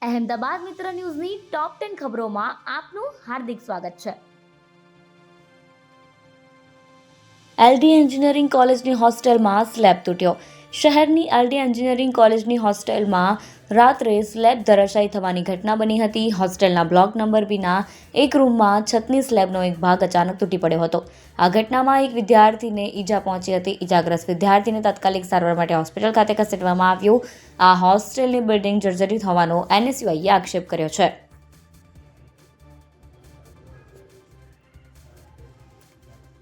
અહેમદાબાદ મિત્ર ન્યૂઝની ટોપ 10 ખબરોમાં આપનું હાર્દિક સ્વાગત છે. એલડી એન્જિનિયરિંગ કોલેજની હોસ્ટેલમાં સ્લેબ તૂટ્યો. શહેરની એલડી એન્જિનિયરિંગ કોલેજની હોસ્ટેલમાં રાત્રે સ્લેબ ધરાશાયી થવાની ઘટના બની હતી. હોસ્ટેલના બ્લોક નંબર બીના એક રૂમમાં છતની સ્લેબનો એક ભાગ અચાનક તૂટી પડ્યો હતો. આ ઘટનામાં એક વિદ્યાર્થીને ઈજા પહોંચી હતી. ઈજાગ્રસ્ત વિદ્યાર્થીને તાત્કાલિક સારવાર માટે હોસ્પિટલ ખાતે ખસેડવામાં આવ્યો. આ હોસ્ટેલની બિલ્ડિંગ જર્જરિત હોવાનો એનએસયુઆઈએ આક્ષેપ કર્યો છે.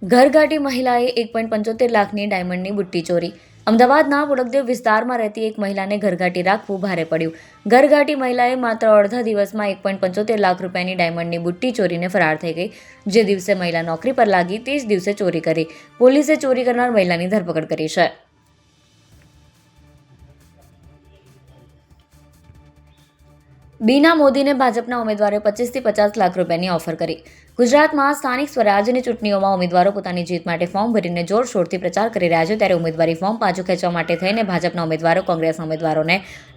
ઘરઘાટી મહિલાએ 1.75 લાખની ડાયમંડની બુટ્ટી ચોરી. અમદાવાદના બુડકદેવ વિસ્તારમાં રહેતી એક મહિલાને ઘરઘાટી રાખવું ભારે પડ્યું. ઘરઘાટી મહિલાએ માત્ર અડધા દિવસમાં 1.75 લાખ રૂપિયાની ડાયમંડની બુટ્ટી ચોરીને ફરાર થઈ ગઈ. જે દિવસે મહિલા નોકરી પર લાગી તે જ દિવસે ચોરી કરી. પોલીસે ચોરી કરનાર મહિલાની ધરપકડ કરી છે. બીના મોદીને ભાજપના ઉમેદવારે 25 થી 50 લાખ રૂપિયાની ઓફર કરી. ગુજરાતમાં સ્થાનિક સ્વરાજ્યની ચૂંટણીઓમાં ઉમેદવારો પોતાની જીત માટે ફોર્મ ભરીને જોરશોરથી પ્રચાર કરી રહ્યા છે. ત્યારે ઉમેદવારી ફોર્મ પાછું ખેંચવા માટે થઈને ભાજપના ઉમેદવારો કોંગ્રેસના ઉમેદવારોને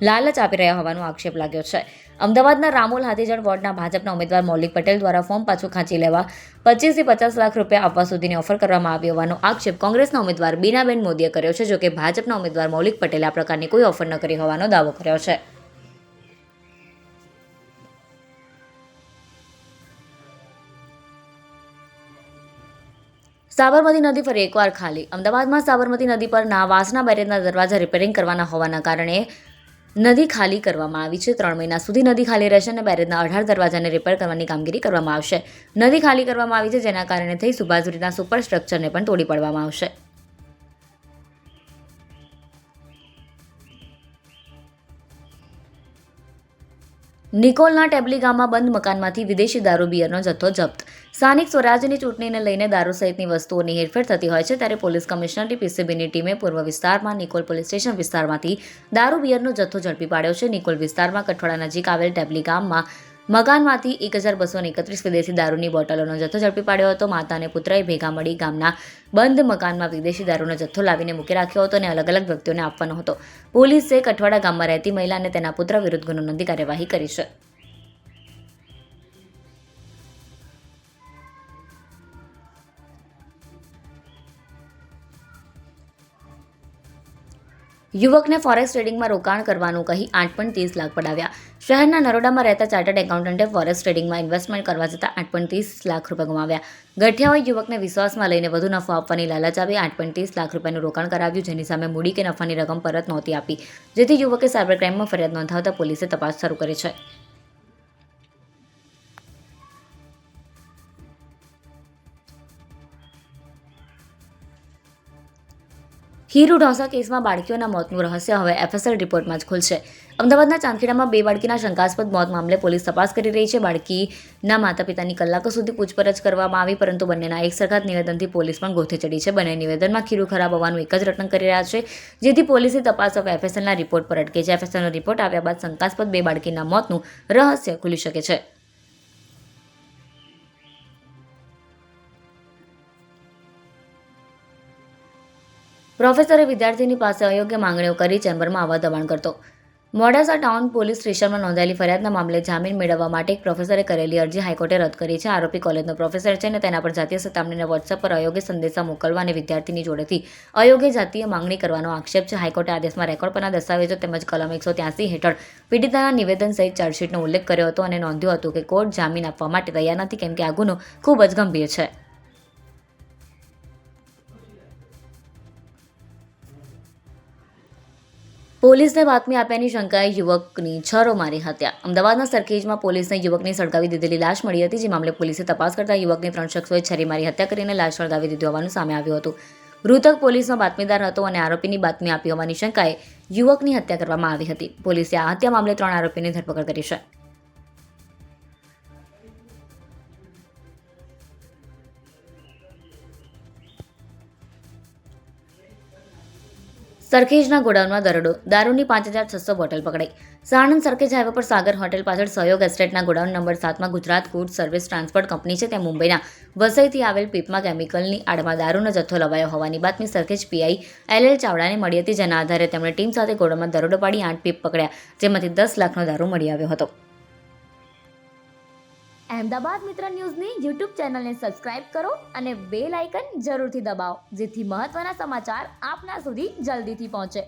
લાલચ આપી રહ્યા હોવાનો આક્ષેપ લાગ્યો છે. અમદાવાદના રામોલ હાથીજણ વોર્ડના ભાજપના ઉમેદવાર મૌલિક પટેલ દ્વારા ફોર્મ પાછું ખેંચી લેવા 25 થી 50 લાખ રૂપિયા આપવા સુધીની ઓફર કરવામાં આવી હોવાનો આક્ષેપ કોંગ્રેસના ઉમેદવાર બીનાબેન મોદીએ કર્યો છે. જોકે ભાજપના ઉમેદવાર મૌલિક પટેલે આ પ્રકારની કોઈ ઓફર ન કરી હોવાનો દાવો કર્યો છે. સાબરમતી નદી ફરી એકવાર ખાલી. અમદાવાદમાં સાબરમતી નદી પરના વાસના બેરેજના દરવાજા રિપેરિંગ કરવાના હોવાના કારણે નદી ખાલી કરવામાં આવી છે. 3 મહિના સુધી નદી ખાલી રહેશે અને બેરેજના 18 દરવાજાને રિપેર કરવાની કામગીરી કરવામાં આવશે. નદી ખાલી કરવામાં આવી છે, જેના કારણે થઈ સુભાષબ્રિજના સુપર સ્ટ્રક્ચરને પણ તોડી પાડવામાં આવશે. નિકોલના ટેબલી ગામમાં બંધ મકાનમાંથી વિદેશી દારૂ બિયરનો જથ્થો જપ્ત. સ્થાનિક સ્વરાજ્યની ચૂંટણીને લઈને દારૂ સહિતની વસ્તુઓની હેરફેર થતી હોય છે. ત્યારે પોલીસ કમિશનરની પીસીબીની ટીમે પૂર્વ વિસ્તારમાં નિકોલ પોલીસ સ્ટેશન વિસ્તારમાંથી દારૂ બિયરનો જથ્થો ઝડપી પાડ્યો છે. નિકોલ વિસ્તારમાં કઠવાડા નજીક આવેલ ટેબલી ગામમાં મકાનમાંથી 1231 વિદેશી દારૂની બોટલોનો જથ્થો ઝડપી પાડ્યો હતો. માતા અને પુત્રએ ભેગા મળી ગામના બંધ મકાનમાં વિદેશી દારૂનો જથ્થો લાવીને મૂકી રાખ્યો હતો અને અલગ અલગ વ્યક્તિઓને આપવાનો હતો. પોલીસે કઠવાડા ગામમાં રહેતી મહિલા અને તેના પુત્ર વિરુદ્ધ ગુનો નોંધી કાર્યવાહી કરી છે. યુવકને ફોરેક્સ ટ્રેડિંગમાં રોકાણ કરવાનું કહી 8.30 લાખ પડાવ્યા. શહેરના નરોડામાં રહેતા ચાર્ટર્ડ એકાઉન્ટન્ટે ફોરેક્સ ટ્રેડિંગમાં ઇન્વેસ્ટમેન્ટ કરવા જતાં 8.30 લાખ રૂપિયા ગુમાવ્યા. ગઠિયાઓએ યુવકને વિશ્વાસમાં લઈને વધુ નફો આપવાની લાલચ આપી 8.30 લાખ રૂપિયાનું રોકાણ કરાવ્યું, જેની સામે મૂડી કે નફાની રકમ પરત નહોતી આપી. જેથી યુવકે સાયબર ક્રાઇમમાં ફરિયાદ નોંધાવતા પોલીસે તપાસ શરૂ કરી છે. હીરુ ઢોસા કેસમાં બાળકીઓના મોતનું રહસ્ય હવે એફએસએલ રિપોર્ટમાં જ ખુલશે. અમદાવાદના ચાંદખેડામાં 2 બાળકીના શંકાસ્પદ મોત મામલે પોલીસ તપાસ કરી રહી છે. બાળકીના માતા-પિતાની કલાકો સુધી પૂછપરછ કરવામાં આવી, પરંતુ બંનેના એકસરખા નિવેદનથી પોલીસ પણ ગોથે ચડી છે. બંને નિવેદનમાં ખીરું ખરાબ હોવાનું એક જ રટણ કરી રહ્યા છે, જેથી પોલીસની તપાસ હવે એફએસએલના રિપોર્ટ પર અટકે છે. એફએસએલનો રિપોર્ટ આવ્યા બાદ શંકાસ્પદ 2 બાળકીના મોતનું રહસ્ય ખુલી શકે છે. પ્રોફેસરે વિદ્યાર્થીની પાસે અયોગ્ય માંગણીઓ કરી ચેમ્બરમાં આવવા દબાણ કરતો. મોડાસા ટાઉન પોલીસ સ્ટેશનમાં નોંધાયેલી ફરિયાદના મામલે જામીન મેળવવા માટે એક પ્રોફેસરે કરેલી અરજી હાઈકોર્ટે રદ કરી છે. આરોપી કોલેજનો પ્રોફેસર છે અને તેના પર જાતીય સતામણીના વોટ્સએપ પર અયોગ્ય સંદેશા મોકલવા અને વિદ્યાર્થીની જોડેથી અયોગ્ય જાતીય માંગણી કરવાનો આક્ષેપ છે. હાઈકોર્ટે આદેશમાં રેકોર્ડ પરના દસ્તાવેજો તેમજ કલમ 183 હેઠળ પીડિતાના નિવેદન સહિત ચાર્જશીટનો ઉલ્લેખ કર્યો હતો અને નોંધ્યું હતું કે કોર્ટ જામીન આપવા માટે તૈયાર નથી, કેમ કે આ ગુનો ખૂબ જ ગંભીર છે. પોલીસને બાતમી આપ્યાની શંકાએ યુવકની છરો મારી હત્યા. અમદાવાદના સરખેજમાં પોલીસને યુવકની સળગાવી દીધેલી લાશ મળી હતી, જે મામલે પોલીસે તપાસ કરતા યુવકની 3 શખ્સોએ છરી મારી હત્યા કરીને લાશ સળગાવી દીધી હોવાનું સામે આવ્યું હતું. મૃતક પોલીસનો બાતમીદાર હતો અને આરોપીની બાતમી આપી હોવાની શંકાએ યુવકની હત્યા કરવામાં આવી હતી. પોલીસે આ હત્યા મામલે 3 આરોપીની ધરપકડ કરી છે. સરખેજના ગોડાઉનમાં દરોડો, દારૂની 5,600 બોટલ પકડાઈ. સાણંદ સરખેજ હાઈવે પર સાગર હોટેલ પાછળ સહયોગ એસ્ટેટના ગોડાઉન નંબર 7માં Gujarat good service transport company છે ત્યાં મુંબઈના વસઈથી આવેલ પીપમાં કેમિકલની આડમાં દારૂનો જથ્થો લવાયો હોવાની બાતમી સરખેજ પીઆઈ LL ચાવડાને મળી હતી, જેના આધારે તેમણે ટીમ સાથે ગોડાઉનમાં દરોડો પાડી 8 પીપ પકડ્યા, જેમાંથી 10 લાખનો દારૂ મળી આવ્યો હતો. અહેમદાબાદ મિત્ર ન્યૂઝની યુટ્યુબ ચેનલને સબસ્ક્રાઇબ કરો અને બેલ આઇકન જરૂરથી દબાવો, જેથી મહત્ત્વના સમાચાર આપના સુધી જલ્દીથી પહોંચે.